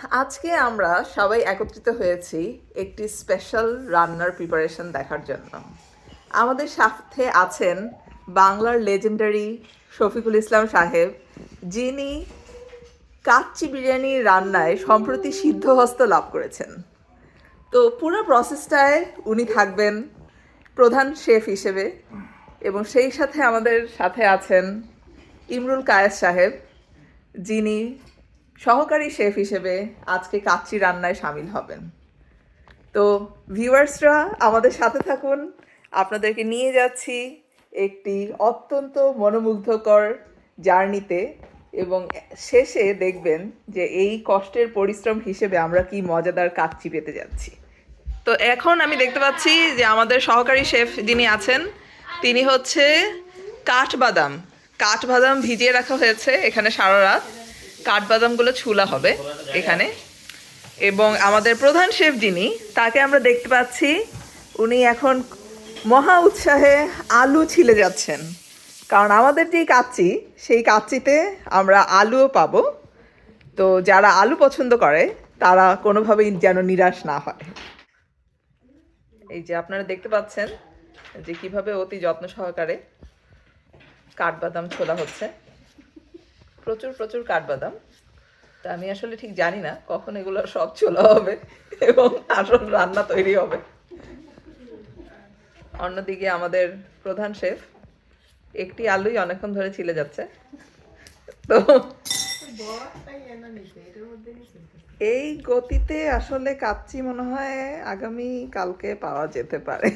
আজকে আমরা সবাই একত্রিত হয়েছি একটি স্পেশাল রান্নার প্রিপারেশন দেখার জন্য। আমাদের সাথে আছেন বাংলার লেজেন্ডারি শফিকুল ইসলাম সাহেব, যিনি কাচ্চি বিরিয়ানি রান্নায় সম্প্রতি সিদ্ধহস্ত লাভ করেছেন। তো পুরো প্রসেসটায় উনি থাকবেন প্রধান শেফ হিসেবে, এবং সেই সাথে আমাদের সাথে আছেন ইমরুল কায়েস সাহেব, যিনি সহকারী শেফ হিসেবে আজকে কাচ্চি রান্নায় সামিল হবেন। তো ভিউয়ার্সরা আমাদের সাথে থাকুন, আপনাদেরকে নিয়ে যাচ্ছি একটি অত্যন্ত মনোমুগ্ধকর জার্নিতে, এবং শেষে দেখবেন যে এই কষ্টের পরিশ্রম হিসেবে আমরা কি মজাদার কাচ্চি পেতে যাচ্ছি। তো এখন আমি দেখতে পাচ্ছি যে আমাদের সহকারী শেফ যিনি আছেন তিনি হচ্ছে কাঠবাদাম ভিজিয়ে রাখা হয়েছে এখানে সারা রাত। কাঠবাদামগুলো ছুলা হবে এখানে, এবং আমাদের প্রধান শেফ যিনি, তাকে আমরা দেখতে পাচ্ছি উনি এখন মহা উৎসাহে আলু ছিলে যাচ্ছেন, কারণ আমাদের যেই কাচ্চি সেই কাচ্চিতে আমরা আলুও পাবো। তো যারা আলু পছন্দ করে তারা কোনোভাবেই যেন নিরাশ না হয়। এই যে আপনারা দেখতে পাচ্ছেন যে কিভাবে অতি যত্ন সহকারে কাঠবাদাম ছোলা হচ্ছে, প্রচুর প্রচুর কাঠবাদাম। তা আমি আসলে ঠিক জানি না কখন এগুলো সব ছোলা হবে এবং আসল রান্না তৈরি হবে। অন্যদিকে আমাদের প্রধান শেফ একটি আলুই অনেকক্ষণ ধরে ছিলে যাচ্ছে। তো এই গতিতে আসলে কাচ্চি মনে হয় আগামী কালকে পাওয়া যেতে পারে।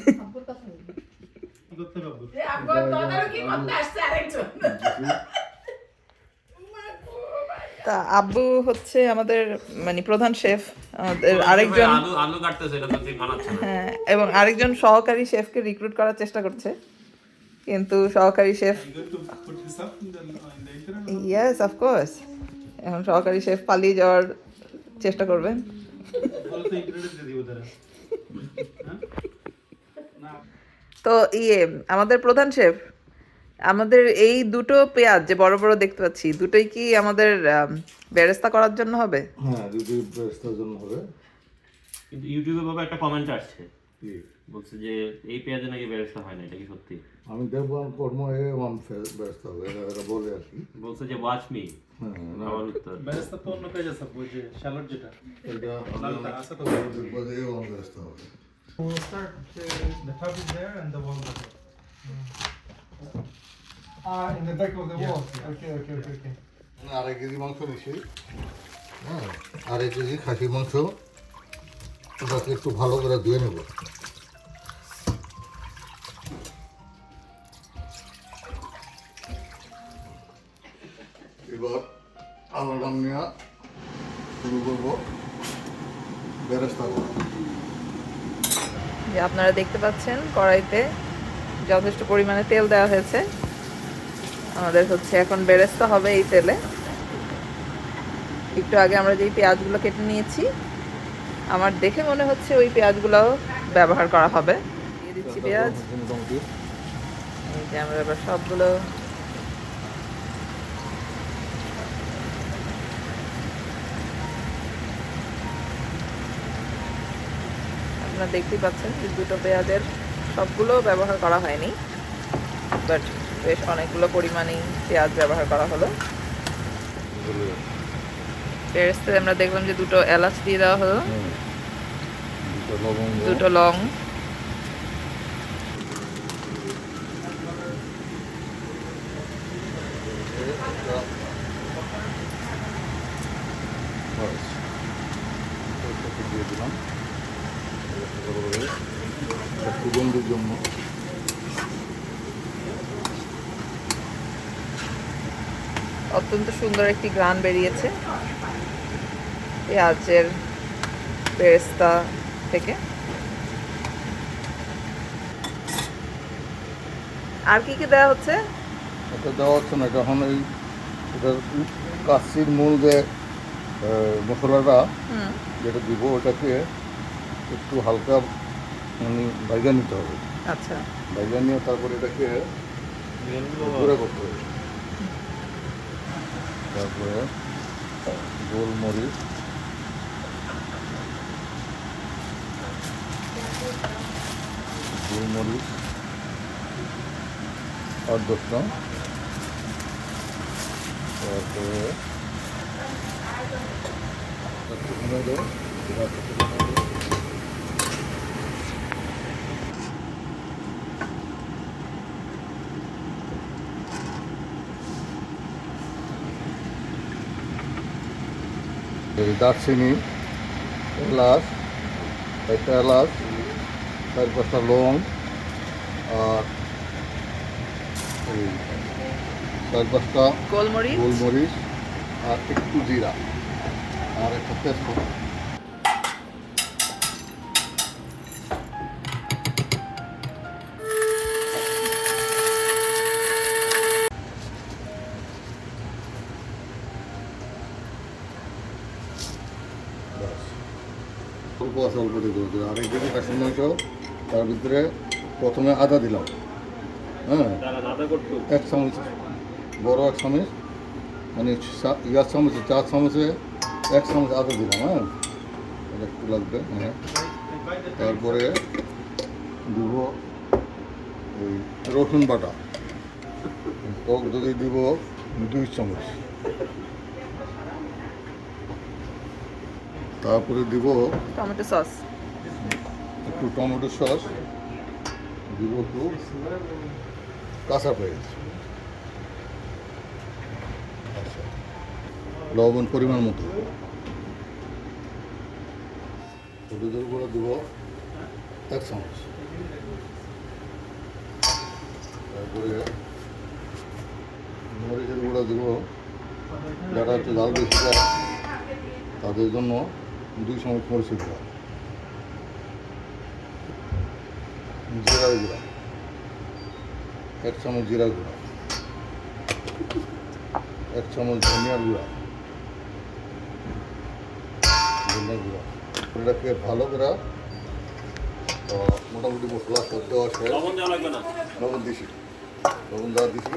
তা আব্বু হচ্ছে আমাদের মানে প্রধান শেফ, আমাদের আরেকজন আলু কাটতেছে, এটা তো ঠিক বানাচ্ছে না। হ্যাঁ, এবং আরেকজন সহকারী শেফকে রিক্রুট করার চেষ্টা করছে, কিন্তু সহকারী শেফ ইয়েস অফকোর্স, এখন সহকারী শেফ পালিয়ে যাওয়ার চেষ্টা করবেন। তো আমাদের প্রধান শেফ, আমাদের এই দুটো পেঁয়াজ যে বড় বড় দেখতে পাচ্ছি, দুটোই কি আমাদের বেরেস্তা করার জন্য হবে? হ্যাঁ, দুটোই বেরেস্তার জন্য হবে। কিন্তু ইউটিউবে বাবা একটা কমেন্ট আসছে, কি বলছে যে এই পেঁয়াজে নাকি বেরেস্তা হয় না, এটা কি সত্যি? আমি দেখবো কর্ম বেরেস্তা হবে, এরা বলে আর কি। বলছে যে ওয়াচ মি, হ্যাঁ, আমার উত্তর। বেরেস্তা তো অন্য পেঁয়াজ আছে, ওই যে শ্যালট যেটা এটা লালটা আছে তো। দেখবো যে বেরেস্তা হবে। We'll start the top is there and the wall is there. In the back of the wall. Okay. আড়াই কেজি মাংস নিচ্ছি। হ্যাঁ, আড়াই কেজি খাসির মাংস, ওটাকে একটু ভালো করে ধুয়ে নেব। এবার আলাদা নিয়ে শুরু করবো বেরেস্তা করা। যে আপনারা দেখতে পাচ্ছেন কড়াইতে যথেষ্ট পরিমাণে তেল দেওয়া হয়েছে। আমাদের হচ্ছে এখন বেরেস্তা হবে এই তেলে। একটু আগে আমরা যেই পেঁয়াজগুলো কেটে নিয়েছি, আমার দেখে মনে হচ্ছে ওই পেঁয়াজগুলোও ব্যবহার করা হবে। দিয়ে দিচ্ছি পেঁয়াজ। মোটামুটি এই যে আমরা এবার সবগুলো আপনারা দেখতেই পাচ্ছেন যে দুটো পেঁয়াজের সবগুলো ব্যবহার করা হয়নি, বাট বেশ অনেকগুলো পরিমাণেই পেঁয়াজ ব্যবহার করা হলো। পেরেস্তায় আমরা দেখলাম যে দুটো এলাচ দিয়ে দেওয়া হলো, দুটো লং, দিয়ে দিলাম সুগন্ধির জন্য। অত্যন্ত সুন্দর একটি ঘ্রাণ বেরিয়েছে পেঁয়াজের বেরেস্তা থেকে। আর কি কি দেওয়া হচ্ছে? এটা দেওয়া হচ্ছে না, এটা এখন এই এটা কাচ্চির মূল যে মশলাটা যেটা দিব, ওটাকে একটু হালকা মানে ভাজা নিতে হবে। আচ্ছা, ভাজা নিয়ে তারপরে এটাকে গুঁড়া করতে হবে। তারপরে গোলমরিচ, গোলমরিচ 8-10টা, তারপরে দারচিনি, এলাচ, একটা এলাচ, 4-5টা লং, আর এই 4-5টা গোলমরিচ, গোলমরিচ, আর একটু জিরা, আর একটা তেজপাতা। অল্প আছে, অল্প দিয়ে দেবো। আর এক কেজি কাশ্মীর মাংস, তার ভিতরে প্রথমে আদা দিলাম, হ্যাঁ, তারা আদা করতো 1 চামচ, বড় 1 চামচ, মানে ইয়ার চামচে 4 চামচে 1 চামচ আদা দিলাম, হ্যাঁ, এটা একটু লাগবে, হ্যাঁ। তারপরে দিব ওই রসুন বাটা, টক দই দিব 2 চামচ, তারপরে দিব টমেটো সস, একটু টমেটো সস, দিব একটু কাঁচা পেঁয়াজ, আচ্ছা, লবণ পরিমাণ মতো, হলুদের গুঁড়ো দিব 1 চামচ, তারপরে মরিচের গুঁড়ো দিব, যারা একটু ঝাল বেশি খায় তাদের জন্য 2 চামচ মরিচের গুঁড়ো, জিরার গুঁড়া 1 চামচ, জিরার গুঁড়া 1 চামচ, ধনিয়ার গুঁড়া, এটাকে ভালো করে মোটামুটি মশলা সব দেওয়া শেষ। লবণ দেওয়া লাগবে না। লবণ দিছি, লবণ দেওয়া দিছি,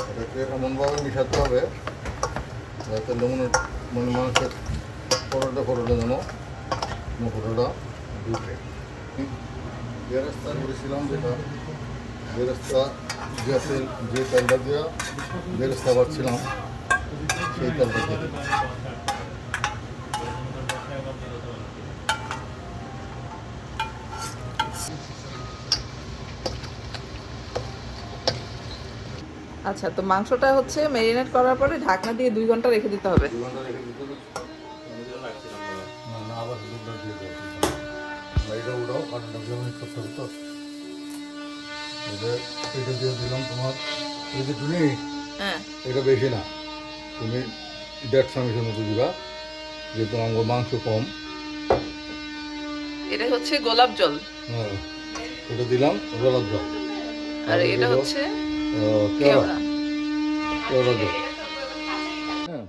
এটাকে এমনভাবে মিশাতে হবে যাতে লবণের মানে মাংসের পরোটা যেন মশলাটা ঢুকে। বেরেস্তা করেছিলাম, যেটা বেরেস্তা গ্যাসের যে তেলটা দেওয়া বেরেস্তা বাড়ছিলাম সেই তেলটা দিয়ে দিলাম। আচ্ছা, তো মাংসটা হচ্ছে ম্যারিনেট করার পরে ঢাকনা দিয়ে 2 ঘন্টা রেখে দিতে হবে। 2 ঘন্টা রেখে দিতে হবে। না, আবার দুধটা দিয়ে দেবো। এটা উঠাও, কাটাটা যেমন করতে হবে তো। এটা দিয়ে দিলাম তোমার, এই যে তুমি হ্যাঁ, এটা বেশি না, তুমি 1.5 চামচের মতো দিবা, যেহেতু আমার মাংস কম। এটা হচ্ছে গোলাপ জল, হ্যাঁ, এটা দিলাম গোলাপ জল, আর এটা হচ্ছে কেওড়া কেওড়া। জল। হ্যাঁ,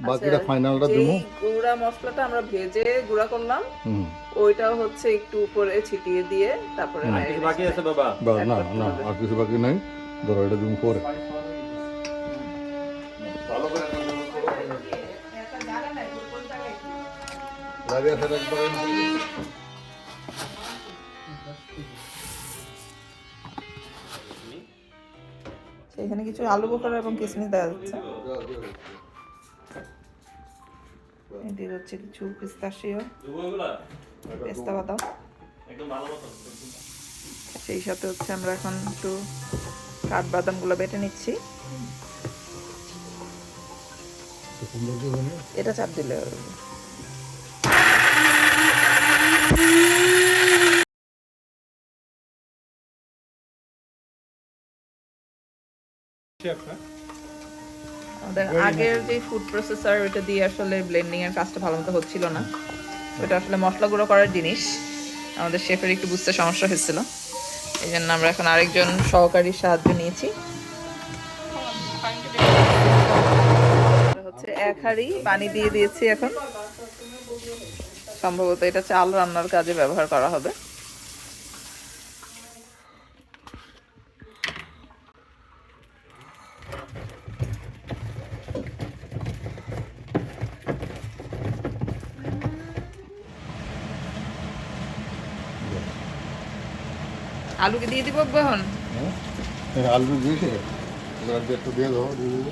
বাকিটা ফাইনালটা যেই দেবো। গুঁড়া মশলাটা আমরা ভেজে গুঁড়া করলাম, হুম, ওইটাও হচ্ছে একটু উপরে ছিটিয়ে দিয়ে তারপরে কিছু marinate বাকি আছে বাবা? না না, আর কিছু বাকি নাই, ধরো এটা তুমি পরে ভালো করে লাগে আছে একবারে। এখানে কিছু আলু বোখরা এবং কিশমিশ দেওয়া যাচ্ছে। এটি হচ্ছে কিছু পিস্তাশিও, পেস্তা বাদাম, একদম ভালো মতো। সেই সাথে হচ্ছে আমরা এখন একটু কাঠবাদামগুলো বেটে নিচ্ছি। এটা চাপ দিলে হবে। Chef, huh? আমাদের আগের যে ফুড প্রসেসর ওটা দিয়ে আসলে ব্লেন্ডিং এর কাজটা ভালো মতো হচ্ছিল না। ওটা আসলে মশলা গুঁড়ো করার জিনিস, আমাদের শেফের একটু বুঝতে সমস্যা হয়েছিল, এই জন্য আমরা এখন আরেকজন সহকারীর সাহায্য নিয়েছি। হচ্ছে 1 হাঁড়ি পানি দিয়ে দিয়েছি এখন, সম্ভবত এটা চাল রান্নার কাজে ব্যবহার করা হবে। আলুকে দিয়ে দিব এখন। হ্যাঁ আলু দিয়েছে এবার একটু দিয়ে দাও দিয়ে দেবো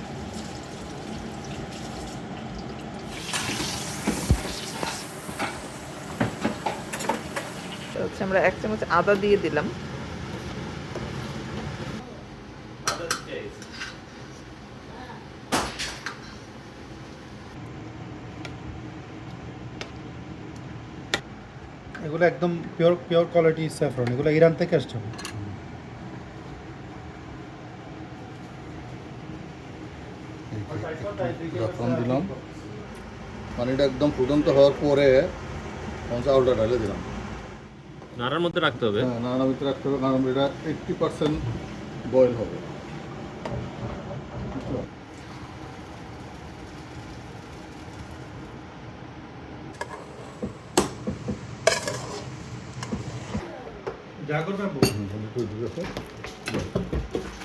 তো হচ্ছে আমরা 1 চামচ আদা দিয়ে দিলাম। এগুলো একদম পিওর কোয়ালিটি স্যাফরন, এগুলো ইরান থেকে আসছে। জাফরান দিলাম পানিটা একদম ফুটন্ত হওয়ার পরে চাউলটা ঢালে দিলাম নাড়ার মধ্যে রাখতে হবে। হ্যাঁ নাড়ার ভিতরে রাখতে হবে কারণ এটা 80% বয়েল হবে জাগর বাবু,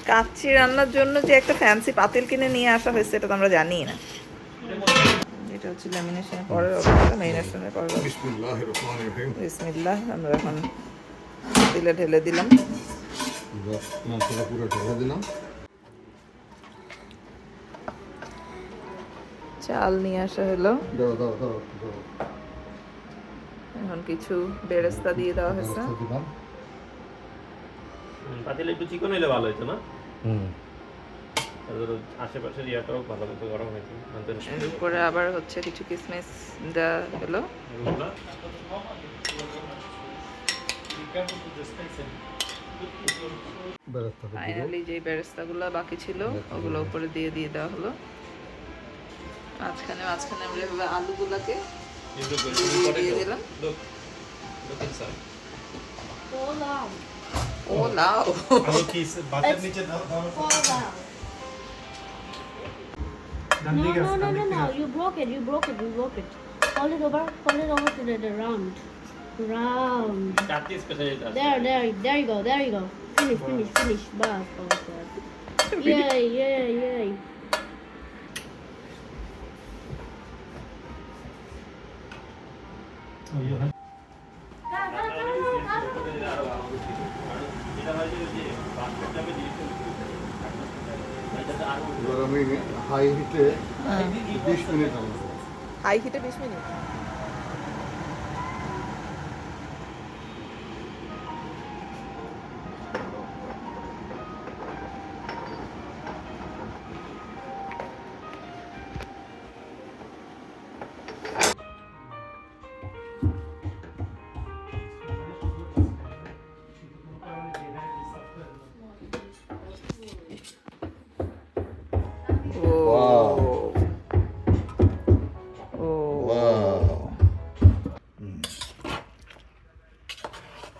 কাচ্চি রান্নার জন্য যে একটা ফ্যান্সি পাতিল কিনে নিয়ে আসা হয়েছে এটা তো আমরা জানি না। এটা হচ্ছে ল্যামিনেশনের পরের অবস্থা, ম্যারিনেশনের পরের অবস্থা। বিসমিল্লাহির রহমানির রহিম বিসমিল্লাহ, আমরা এখন পাতিলে ঢেলে দিলাম। মাংসটা পুরো ঢেলে দিলাম চাল নিয়ে আসা হলো, দাও দাও দাও দাও এখন কিছু বেরেস্তা দিয়ে দেওয়া হয়েছে। দিলাম পাতিলে একটু চিকন হইলে ভালো হতো না? হুম তারপর আশেপাশের ইয়াটাও ভালো মতো গরম হয়েছে। এর উপরে আবার হচ্ছে কিছু কিসমিস দেওয়া হলো। বেরেস্তা দিব ফাইনালি যে বেরেস্তাগুলো বাকি ছিল ওগুলো উপরে দিয়ে দেওয়া হলো। মাঝখানে মাঝখানে আমরা এভাবে আলুগুলাকে দিয়ে দিলাম। ও লাউ, আলু কি বাতের নিচে দাও দাও। No, You broke it. You broke it. Fold it over to the round. চারটি special There you go. Finish. Bas. Yay. Oh, you have এবার আমি হাই হিটে 20 মিনিট রান্না করব হাই হিটে 20 মিনিট। ওয়াও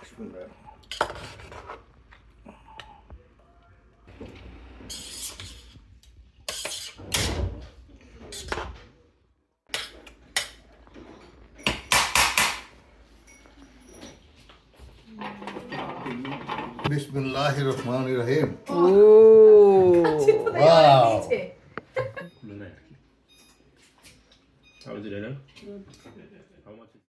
বিসমিল্লাহ বিসমিল্লাহির রহমানির রহিম ও ওয়াও